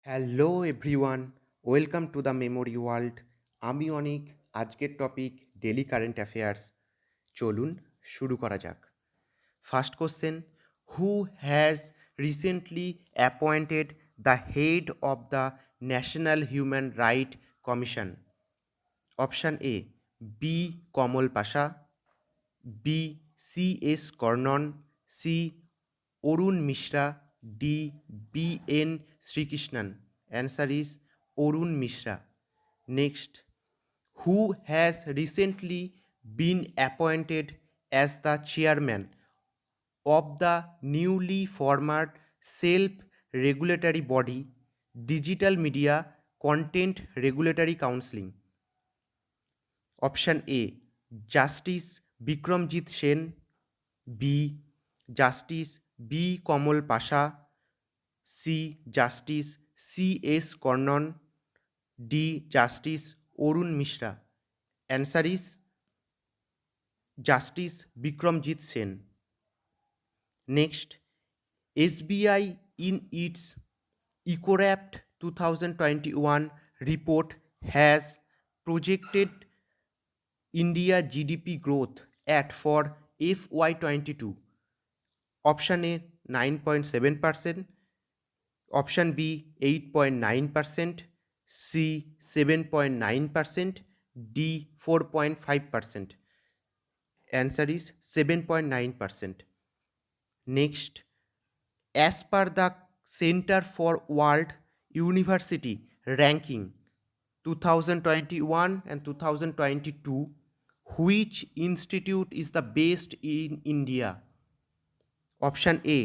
Hello everyone, welcome to the memory world. আমি অনিক। আজকের topic daily current affairs. চলুন শুরু করা যাক। First question, who has recently appointed the head of the National Human Right Commission? Option A B Kamal Pasha, B C S Karnan, C Arun Mishra, D B N Srikrishnan. Answer is Arun Mishra. Next, who has recently been appointed as the chairman of the newly formed self-regulatory body Digital Media Content Regulatory Council? Option A Justice Vikramjit Sen, B Justice B Kamal Pasha, C Justice C S Karnan, D Justice Arun Mishra. Answer is Justice Vikramjit Sen. Next, SBI in its EcoWrapped 2021 report has projected India GDP growth at for FY22. Option A 9.7%, option B 8.9%, C 7.9%, D 4.5%. Answer is 7.9%. Next, as per the Center for World University Ranking 2021 and 2022, which institute is the best in India? Option A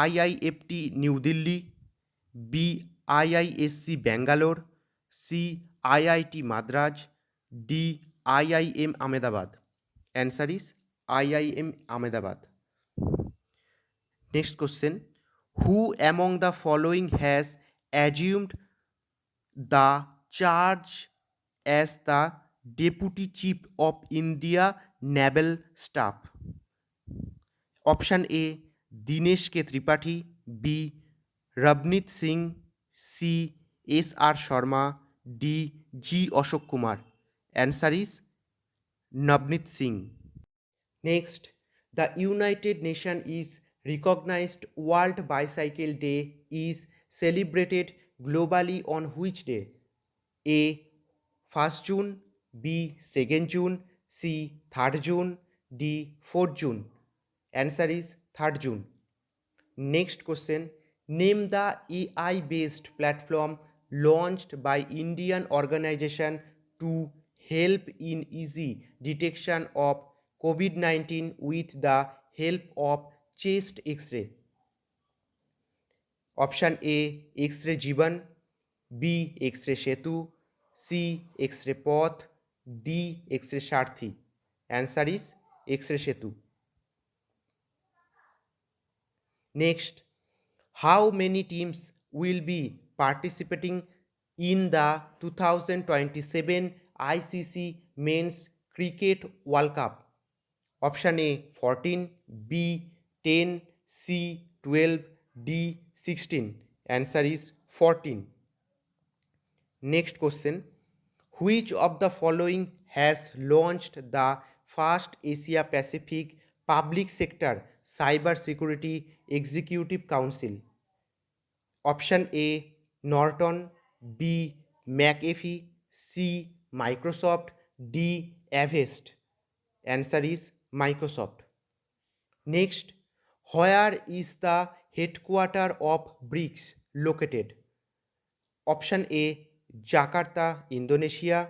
IIFT New Delhi, B IISC Bangalore, C IIT Madras, D IIM Ahmedabad. Answer is IIM Ahmedabad. Next question, who among the following has assumed the charge as the Deputy Chief of India Naval Staff? Option A Dinesh K. Tripathi, B Rabnit Singh, C S.R. Sharma, D G Ashok Kumar. Answer is Navneet Singh. Next, the United Nations is recognized World Bicycle Day is celebrated globally on which day? A 1st June, B 2nd June, C 3rd June, D 4th June. Answer is 3rd June. Next question, name the AI based platform launched by Indian organization to help in easy detection of COVID-19 with the help of chest X-ray. Option A X-ray Jiban, B X-ray Setu, C X-ray Path, D X-ray Sharthi. Answer is X-ray Setu. Next, how many teams will be participating in the 2027 ICC Men's Cricket World Cup? Option A 14, B 10, C 12, D 16. Answer is 14. Next question, which of the following has launched the first Asia Pacific Public Sector Cyber Security Executive Council? Option A Norton, B McAfee, C Microsoft, D Avast. Answer is Microsoft. Next, where is the headquarter of BRICS located? Option A Jakarta, Indonesia,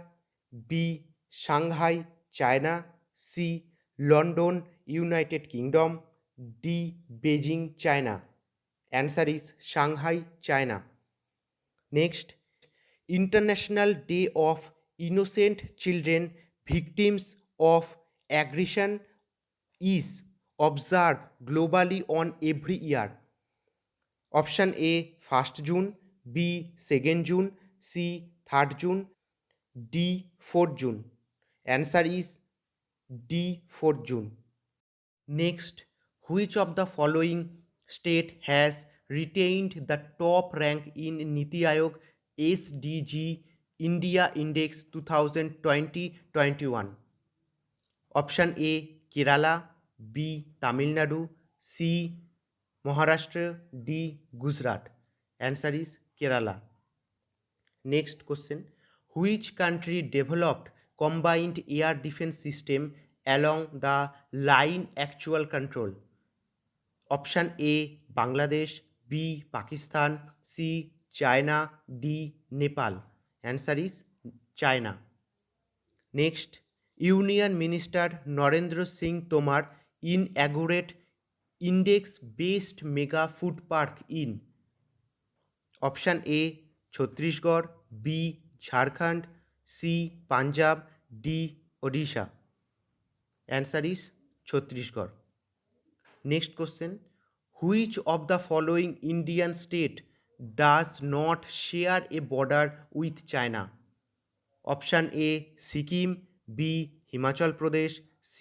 B Shanghai, China, C London, United Kingdom, D Beijing, China. Answer is Shanghai, China. Next, International Day of Innocent Children Victims of Aggression is observed globally on every year. Option A 1st June, B 2nd June, C 3rd June, D 4th June. Answer is D 4th June. Next, which of the following state has retained the top rank in Niti Aayog SDG India Index 2020-21? Option A Kerala, B Tamil Nadu, C Maharashtra, D Gujarat. Answer is Kerala. Next question. Which country developed combined air defense system along the line actual control? Option A Bangladesh, B Pakistan, C China, D Nepal. Answer is China. Next, Union Minister Narendra Singh Tomar inaugurated index-based mega food park in Option A Chhattisgarh, B Jharkhand, C Punjab, D Odisha. Answer is Chhattisgarh. Next question. Which of the following Indian state does not share a border with China? Option A Sikkim, B Himachal Pradesh, C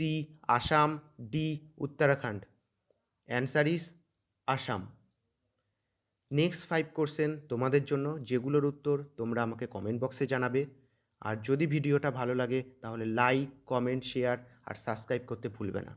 Assam, D Uttarakhand. Answer is Assam. Next 5 question তোমাদের জন্য, যেগুলোর উত্তর তোমরা আমাকে comment বক্সে জানাবে। আর যদি ভিডিওটা ভালো লাগে তাহলে লাইক, কমেন্ট, শেয়ার আর সাবস্ক্রাইব করতে ভুলবে না।